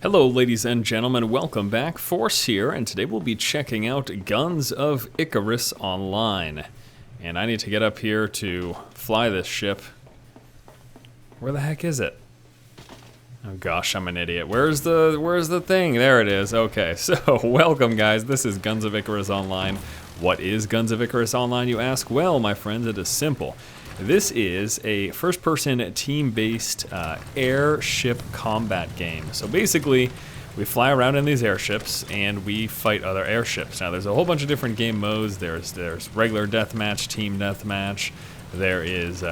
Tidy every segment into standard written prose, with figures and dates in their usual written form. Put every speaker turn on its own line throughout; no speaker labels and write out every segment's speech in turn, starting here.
Hello ladies and gentlemen, welcome back. Force here, and today we'll be checking out Guns of Icarus Online. And I need to get up here to fly this ship. Where the heck is it? Oh gosh, I'm an idiot. Where's the thing? There it is. Okay, so welcome guys. This is Guns of Icarus Online. What is Guns of Icarus Online, you ask? Well, my friends, it is simple. This is a first-person, team-based airship combat game. So basically, we fly around in these airships and we fight other airships. Now, there's a whole bunch of different game modes. There's regular deathmatch, team deathmatch. There is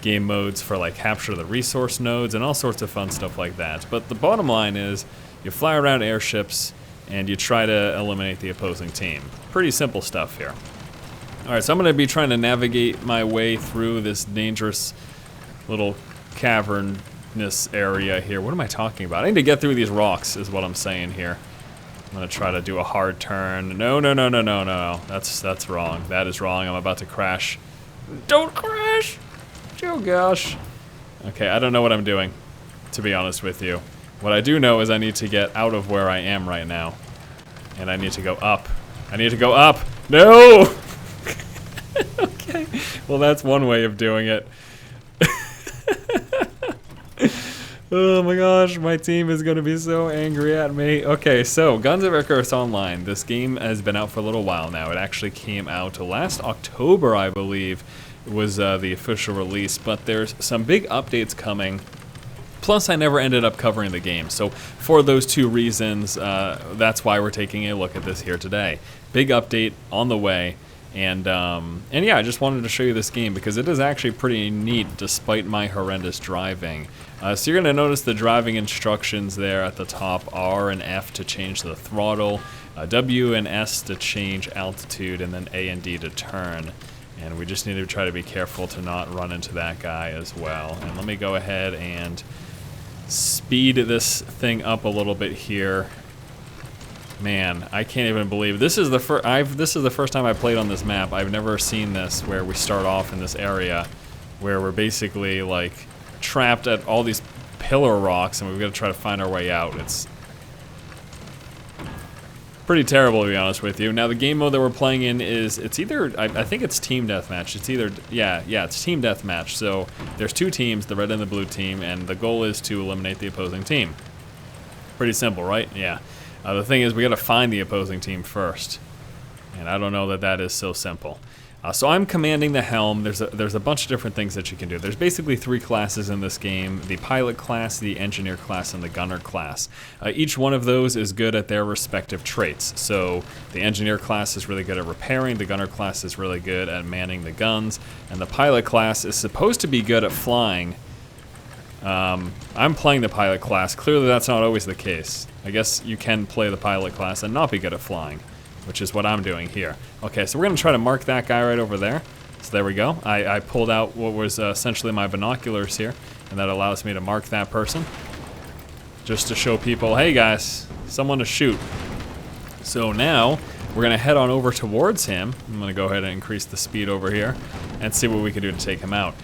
game modes for like capture the resource nodes and all sorts of fun stuff like that. But the bottom line is, you fly around airships and you try to eliminate the opposing team. Pretty simple stuff here. Alright, so I'm going to be trying to navigate my way through this dangerous little cavernous area here. What am I talking about? I need to get through these rocks is what I'm saying here. I'm going to try to do a hard turn. No. That's wrong. That is wrong. I'm about to crash. Don't crash! Oh gosh. Okay, I don't know what I'm doing, to be honest with you. What I do know is I need to get out of where I am right now. And I need to go up. I need to go up! No! Okay, well that's one way of doing it. Oh my gosh, my team is going to be so angry at me. Okay, so Guns of Icarus Online. This game has been out for a little while now. It actually came out last October, I believe, was the official release. But there's some big updates coming. Plus, I never ended up covering the game. So for those two reasons, that's why we're taking a look at this here today. Big update on the way. And yeah, I just wanted to show you this game because it is actually pretty neat despite my horrendous driving. So you're going to notice the driving instructions there at the top, R and F to change the throttle, W and S to change altitude, and then A and D to turn. And we just need to try to be careful to not run into that guy as well. And let me go ahead and speed this thing up a little bit here. Man, I can't even believe this is the first time I played on this map. I've never seen this where we start off in this area where we're basically like trapped at all these pillar rocks and we've got to try to find our way out. It's pretty terrible, to be honest with you. Now the game mode that we're playing in is it's either I think it's team deathmatch. It's either yeah, it's team deathmatch. So there's two teams, the red and the blue team, and the goal is to eliminate the opposing team. Pretty simple, right? Yeah. The thing is, we gotta find the opposing team first, and I don't know that that is so simple. So I'm commanding the helm. There's a bunch of different things that you can do. There's basically three classes in this game: the pilot class, the engineer class, and the gunner class. Each one of those is good at their respective traits. So the engineer class is really good at repairing, the gunner class is really good at manning the guns, and the pilot class is supposed to be good at flying. I'm playing the pilot class. Clearly that's not always the case. I guess you can play the pilot class and not be good at flying, which is what I'm doing here. Okay, so we're going to try to mark that guy right over there. So there we go. I pulled out what was essentially my binoculars here, and that allows me to mark that person. Just to show people, hey guys, someone to shoot. So now, we're going to head on over towards him. I'm going to go ahead and increase the speed over here and see what we can do to take him out.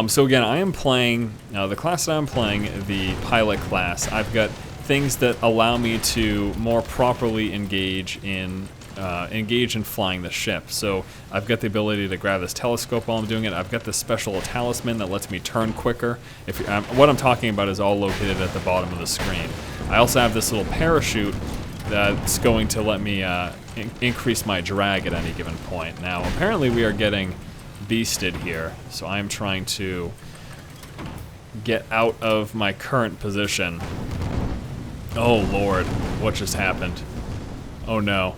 So again, I am playing, the class that I'm playing, the pilot class. I've got things that allow me to more properly engage in flying the ship. So I've got the ability to grab this telescope while I'm doing it. I've got this special talisman that lets me turn quicker. What I'm talking about is all located at the bottom of the screen. I also have this little parachute that's going to let me increase my drag at any given point. Now, apparently we are getting beasted here, so I'm trying to get out of my current position. Oh Lord, what just happened? Oh no.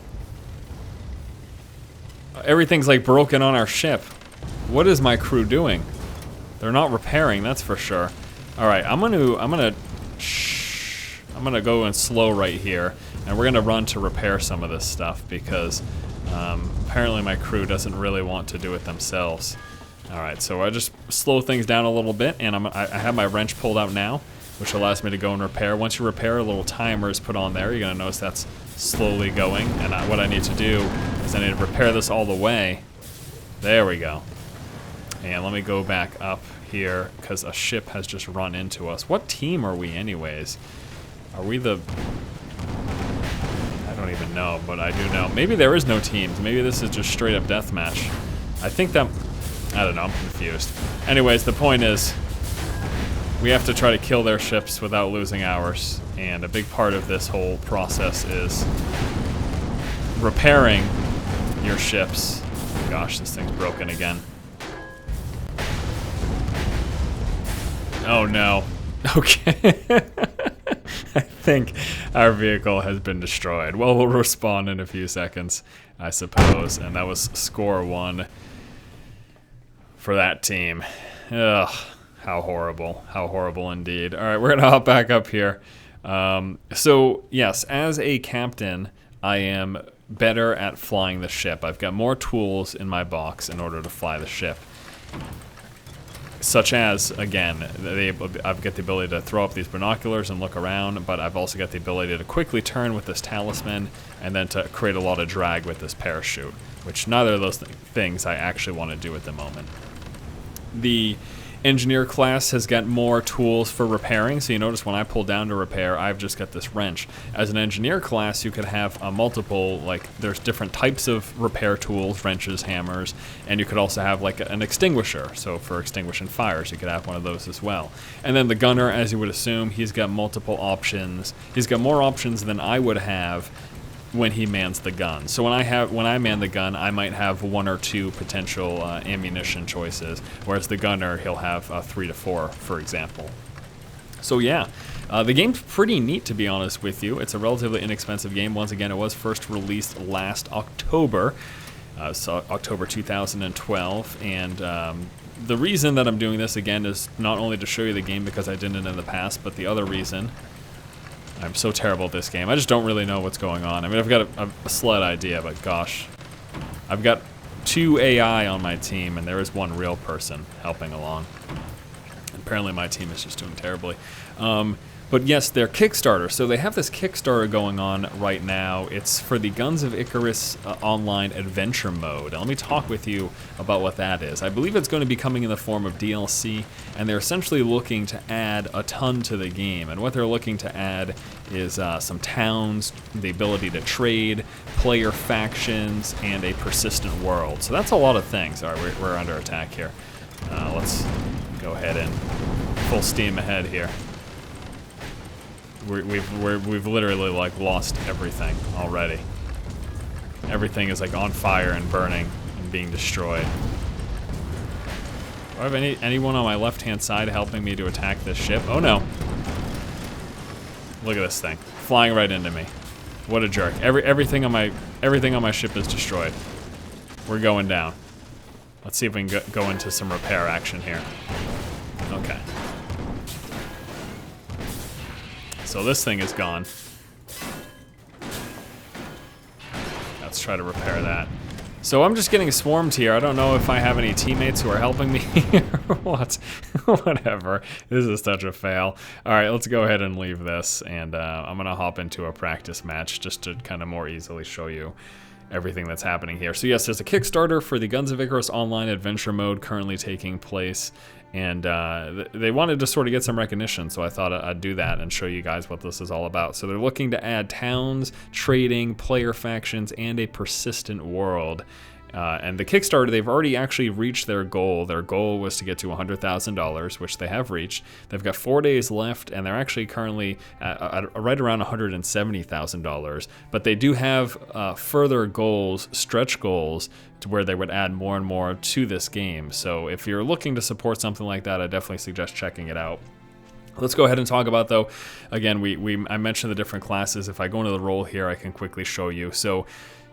Everything's like broken on our ship. What is my crew doing? They're not repairing, that's for sure. Alright, I'm gonna go in slow right here, and we're gonna run to repair some of this stuff because apparently my crew doesn't really want to do it themselves. Alright, so I just slow things down a little bit, and I have my wrench pulled out now, which allows me to go and repair. Once you repair, a little timer is put on there. You're going to notice that's slowly going, and what I need to do is I need to repair this all the way. There we go. And let me go back up here, because a ship has just run into us. What team are we anyways? Are we the... I don't even know, but I do know. Maybe there is no teams. Maybe this is just straight up deathmatch. I think that... I don't know, I'm confused. Anyways, the point is, we have to try to kill their ships without losing ours. And a big part of this whole process is repairing your ships. Gosh, this thing's broken again. Oh no. Okay. I think our vehicle has been destroyed. Well, we'll respawn in a few seconds, I suppose. And that was score 1 for that team. Ugh, how horrible. How horrible indeed. All right, we're going to hop back up here. So, yes, as a captain, I am better at flying the ship. I've got more tools in my box in order to fly the ship. Such as, again, I've got the ability to throw up these binoculars and look around, but I've also got the ability to quickly turn with this talisman and then to create a lot of drag with this parachute, which neither of those things I actually want to do at the moment. The engineer class has got more tools for repairing, so you notice when I pull down to repair, I've just got this wrench. As an engineer class, you could have multiple, like, there's different types of repair tools, wrenches, hammers, and you could also have like an extinguisher, so for extinguishing fires, you could have one of those as well. And then the gunner, as you would assume, he's got multiple options. He's got more options than I would have when he mans the gun. So when I man the gun, I might have 1 or 2 potential ammunition choices, whereas the gunner, he'll have 3 to 4, for example. So yeah, the game's pretty neat, to be honest with you. It's a relatively inexpensive game. Once again, it was first released last October, so October 2012, and the reason that I'm doing this again is not only to show you the game because I didn't in the past, but the other reason, I'm so terrible at this game. I just don't really know what's going on. I mean, I've got a slight idea, but gosh. I've got 2 AI on my team, and there is 1 real person helping along. Apparently my team is just doing terribly. But yes, they're Kickstarter. So they have this Kickstarter going on right now. It's for the Guns of Icarus Online Adventure Mode. Now, let me talk with you about what that is. I believe it's going to be coming in the form of DLC, and they're essentially looking to add a ton to the game. And what they're looking to add is some towns, the ability to trade, player factions, and a persistent world. So that's a lot of things. All right, we're under attack here. Let's go ahead and full steam ahead here. We've literally like lost everything already. Everything is like on fire and burning and being destroyed. Do I have anyone on my left-hand side helping me to attack this ship? Oh no! Look at this thing flying right into me. What a jerk! Everything on my ship is destroyed. We're going down. Let's see if we can go into some repair action here. Okay. So this thing is gone. Let's try to repair that. So I'm just getting swarmed here. I don't know if I have any teammates who are helping me or what. Whatever. This is such a fail. All right, let's go ahead and leave this. And I'm going to hop into a practice match just to kind of more easily show you everything that's happening here. So yes, there's a Kickstarter for the Guns of Icarus Online Adventure Mode currently taking place, and they wanted to sort of get some recognition, so I thought I'd do that and show you guys what this is all about. So they're looking to add towns, trading, player factions, and a persistent world. And the Kickstarter, they've already actually reached their goal. Their goal was to get to $100,000, which they have reached. They've got 4 days left, and they're actually currently at right around $170,000. But they do have further goals, stretch goals, to where they would add more and more to this game. So if you're looking to support something like that, I definitely suggest checking it out. Let's go ahead and talk about, though, again, I mentioned the different classes. If I go into the role here, I can quickly show you. So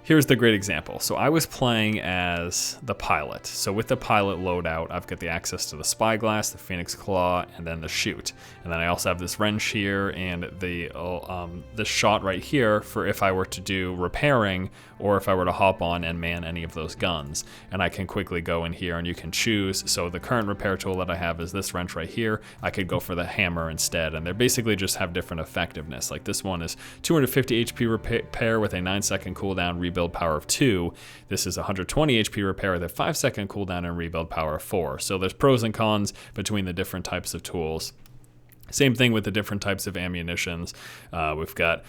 here's the great example. So I was playing as the pilot. So with the pilot loadout, I've got the access to the spyglass, the phoenix claw, and then the chute. And then I also have this wrench here and this shot right here for if I were to do repairing or if I were to hop on and man any of those guns. And I can quickly go in here and you can choose. So the current repair tool that I have is this wrench right here. I could go for the hammer instead. And they basically just have different effectiveness. Like this one is 250 HP repair with a 9-second cooldown, rebuild power of 2. This is 120 HP repair with a 5-second cooldown and rebuild power of 4. So there's pros and cons between the different types of tools. Same thing with the different types of ammunitions. We've got,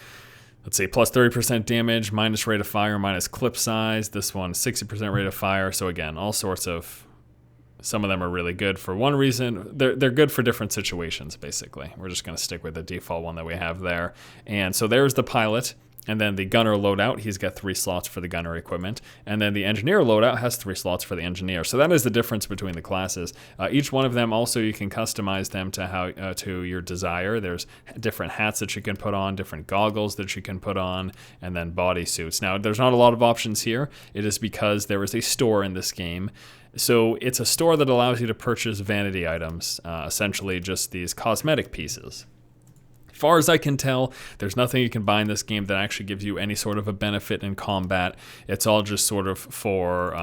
let's say, plus 30% damage, minus rate of fire, minus clip size. This one, 60% rate of fire. So again, all sorts of, some of them are really good for one reason. They're good for different situations, basically. We're just going to stick with the default one that we have there. And so there's the pilot. And then the gunner loadout, he's got 3 slots for the gunner equipment. And then the engineer loadout has 3 slots for the engineer. So that is the difference between the classes. Each one of them also, you can customize them to how to your desire. There's different hats that you can put on, different goggles that you can put on, and then bodysuits. Now, there's not a lot of options here. It is because there is a store in this game. So it's a store that allows you to purchase vanity items, essentially just these cosmetic pieces. As far as I can tell, there's nothing you can buy in this game that actually gives you any sort of a benefit in combat. It's all just sort of for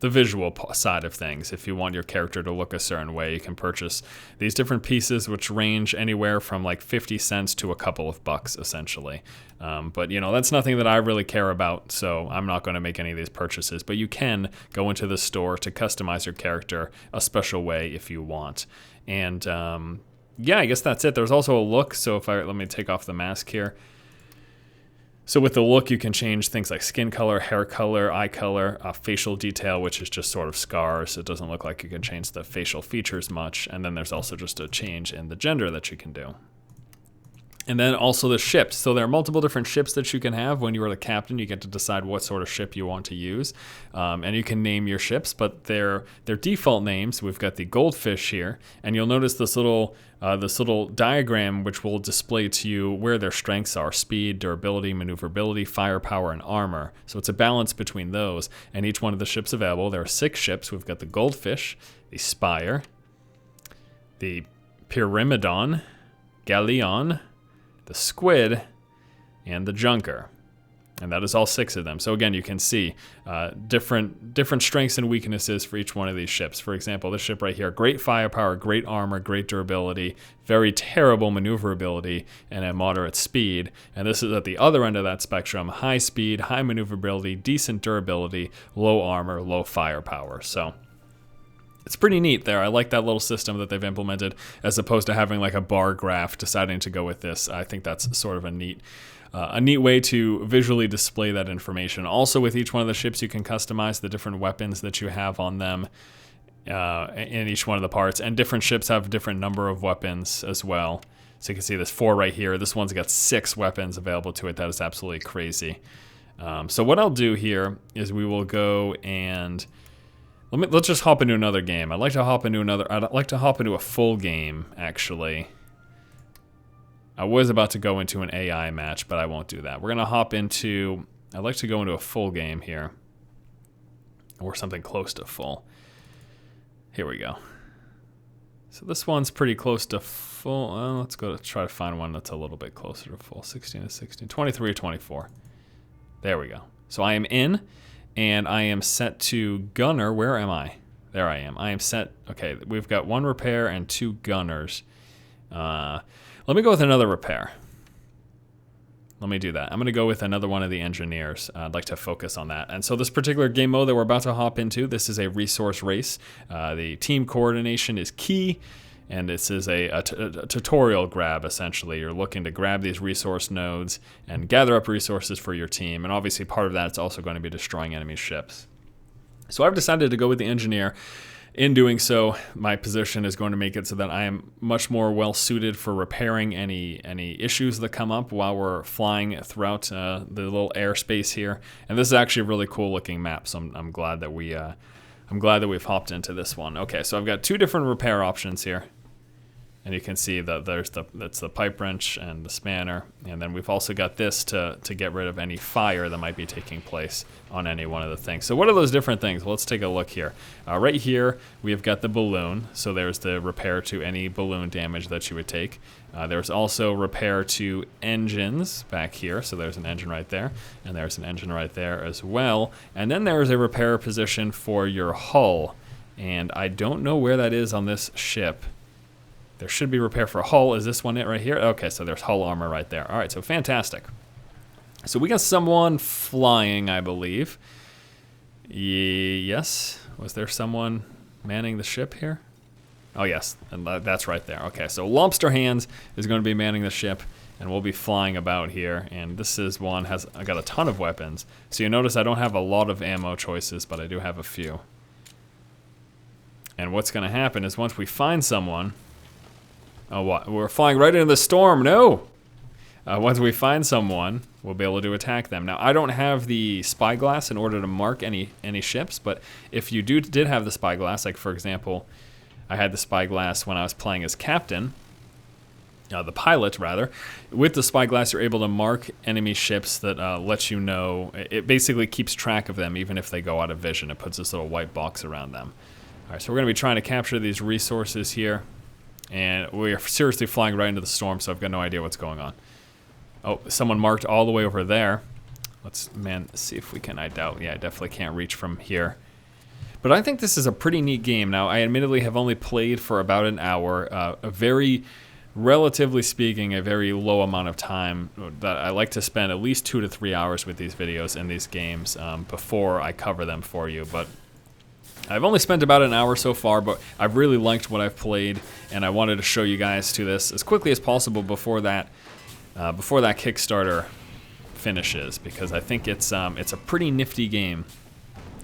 the visual side of things. If you want your character to look a certain way, you can purchase these different pieces, which range anywhere from like 50 cents to a couple of bucks, essentially. But, you know, that's nothing that I really care about, so I'm not going to make any of these purchases. But you can go into the store to customize your character a special way if you want. And yeah, I guess that's it. There's also a look. So let me take off the mask here. So with the look, you can change things like skin color, hair color, eye color, facial detail, which is just sort of scars. It doesn't look like you can change the facial features much. And then there's also just a change in the gender that you can do. And then also the ships. So there are multiple different ships that you can have. When you are the captain, you get to decide what sort of ship you want to use. And you can name your ships, but their default names, we've got the Goldfish here. And you'll notice this little diagram which will display to you where their strengths are: speed, durability, maneuverability, firepower, and armor. So it's a balance between those. And each one of the ships available, there are 6 ships. We've got the Goldfish, the Spire, the Pyramidon, Galleon, the Squid, and the Junker. And that is all 6 of them. So again, you can see different strengths and weaknesses for each one of these ships. For example, this ship right here, great firepower, great armor, great durability, very terrible maneuverability, and a moderate speed. And this is at the other end of that spectrum: high speed, high maneuverability, decent durability, low armor, low firepower. So it's pretty neat there. I like that little system that they've implemented, as opposed to having like a bar graph deciding to go with this. I think that's sort of a neat way to visually display that information. Also, with each one of the ships, you can customize the different weapons that you have on them in each one of the parts. And different ships have a different number of weapons as well. So you can see this 4 right here. This one's got 6 weapons available to it. That is absolutely crazy. So what I'll do here is we will go and let's just hop into another game. I'd like to hop into a full game, actually. I was about to go into an AI match, but I won't do that. We're going to hop into, I'd like to go into a full game here. Or something close to full. Here we go. So this one's pretty close to full. Let's go to try to find one that's a little bit closer to full. 16 to 16, 23 or 24. There we go. So I am in, and I am set to gunner. Where am I? There I am. I am set. Okay, we've got 1 repair and 2 gunners. Let me go with another repair. Let me do that. I'm going to go with another one of the engineers. I'd like to focus on that. And so this particular game mode that we're about to hop into, this is a resource race. The team coordination is key, and this is a tutorial grab, essentially. You're looking to grab these resource nodes and gather up resources for your team. And obviously part of that is also going to be destroying enemy ships. So I've decided to go with the engineer. In doing so, my position is going to make it so that I am much more well suited for repairing any issues that come up while we're flying throughout the little airspace here. And this is actually a really cool looking map, so I'm glad that we've hopped into this one. Okay, so I've got 2 different repair options here. And you can see that that's the pipe wrench and the spanner. And then we've also got this to get rid of any fire that might be taking place on any one of the things. So what are those different things? Well, let's take a look here. Right here, we've got the balloon. So there's the repair to any balloon damage that you would take. There's also repair to engines back here. So there's an engine right there. And there's an engine right there as well. And then there's a repair position for your hull. And I don't know where that is on this ship. There should be repair for hull. Is this one it right here? Okay, so there's hull armor right there. All right, so fantastic. So we got someone flying, I believe. Yes. Was there someone manning the ship here? Oh, yes, and that's right there. Okay, so Lobster Hands is going to be manning the ship, and we'll be flying about here. And this is one, I got a ton of weapons. So you notice I don't have a lot of ammo choices, but I do have a few. And what's going to happen is once we find someone... Oh, what? We're flying right into the storm. No! Once we find someone, we'll be able to attack them. Now, I don't have the spyglass in order to mark any ships, but if you did have the spyglass, like for example, I had the spyglass when I was playing as captain, the pilot rather. With the spyglass, you're able to mark enemy ships that lets you know. It basically keeps track of them, even if they go out of vision. It puts this little white box around them. All right, so we're going to be trying to capture these resources here, and we're seriously flying right into the storm, so I've got no idea what's going on. Oh, someone marked all the way over there. Let's, see if we can. I doubt. Yeah, I definitely can't reach from here. But I think this is a pretty neat game. Now, I admittedly have only played for about an hour. A very, relatively speaking, a very low amount of time that I like to spend at least 2 to 3 hours with these videos and these games before I cover them for you. But I've only spent about an hour so far, but I've really liked what I've played, and I wanted to show you guys to this as quickly as possible before that Kickstarter finishes, because I think it's a pretty nifty game,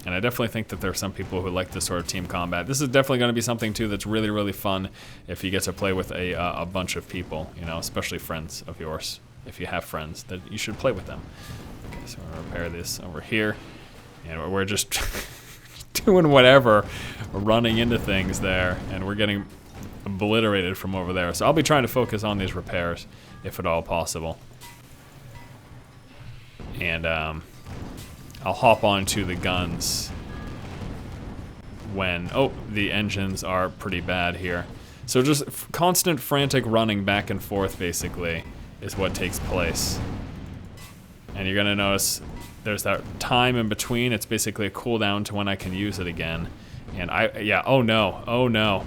and I definitely think that there are some people who like this sort of team combat. This is definitely going to be something too that's really, really fun if you get to play with a bunch of people, you know, especially friends of yours. If you have friends, that you should play with them. Okay, so we're gonna repair this over here, and we're just doing whatever, we're running into things there, and we're getting obliterated from over there. So I'll be trying to focus on these repairs, if at all possible. And I'll hop onto the guns when, oh, the engines are pretty bad here. So just constant frantic running back and forth, basically, is what takes place. And you're gonna notice there's that time in between. It's basically a cooldown to when I can use it again. And oh no, oh no.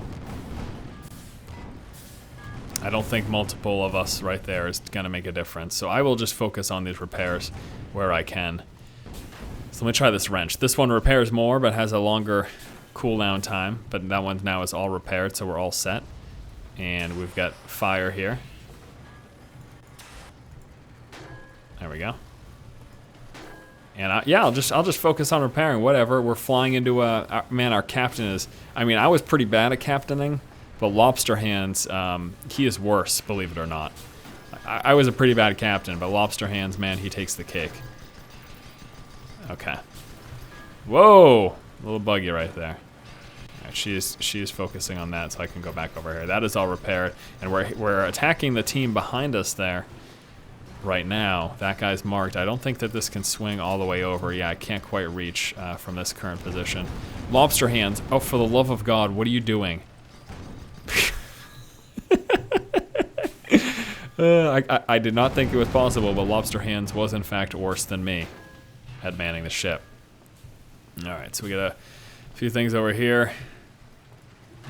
I don't think multiple of us right there is gonna make a difference. So I will just focus on these repairs where I can. So let me try this wrench. This one repairs more, but has a longer cooldown time. But that one now is all repaired, so we're all set. And we've got fire here. There we go. And I'll just focus on repairing, whatever. We're flying into man, our captain is, I mean, I was pretty bad at captaining, but Lobster Hands, he is worse, believe it or not. I was a pretty bad captain, but Lobster Hands, man, he takes the cake. Okay. Whoa! A little buggy right there. All right, she is focusing on that, so I can go back over here. That is all repaired, and we're attacking the team behind us there. Right now, that guy's marked. I don't think that this can swing all the way over. Yeah, I can't quite reach from this current position. Lobster Hands, oh, for the love of God, what are you doing? I did not think it was possible, but Lobster Hands was in fact worse than me at manning the ship. Alright, so we got a few things over here.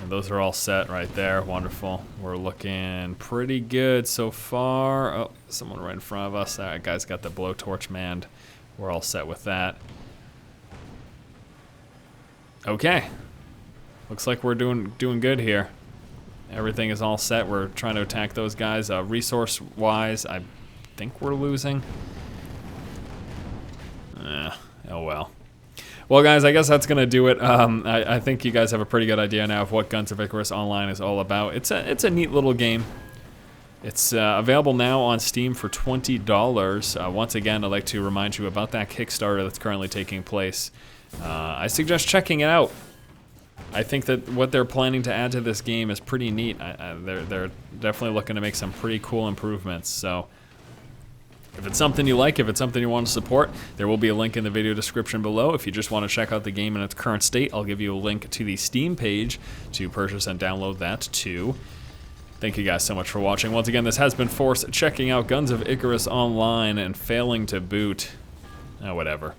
And those are all set right there. Wonderful. We're looking pretty good so far. Oh, someone right in front of us. That guy's got the blowtorch manned. We're all set with that. Okay. Looks like we're doing good here. Everything is all set. We're trying to attack those guys. Resource-wise, I think we're losing. Oh well. Well, guys, I guess that's going to do it. I think you guys have a pretty good idea now of what Guns of Icarus Online is all about. It's a neat little game. It's available now on Steam for $20. Once again, I'd like to remind you about that Kickstarter that's currently taking place. I suggest checking it out. I think that what they're planning to add to this game is pretty neat. They're definitely looking to make some pretty cool improvements. So if it's something you like, if it's something you want to support, there will be a link in the video description below. If you just want to check out the game in its current state, I'll give you a link to the Steam page to purchase and download that too. Thank you guys so much for watching. Once again, this has been Force checking out Guns of Icarus Online and failing to boot. Whatever.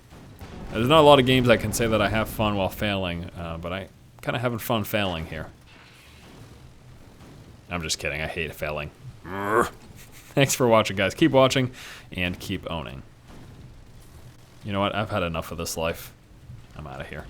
There's not a lot of games I can say that I have fun while failing, but I kind of having fun failing here. I'm just kidding. I hate failing. Thanks for watching, guys. Keep watching and keep owning. You know what? I've had enough of this life. I'm out of here.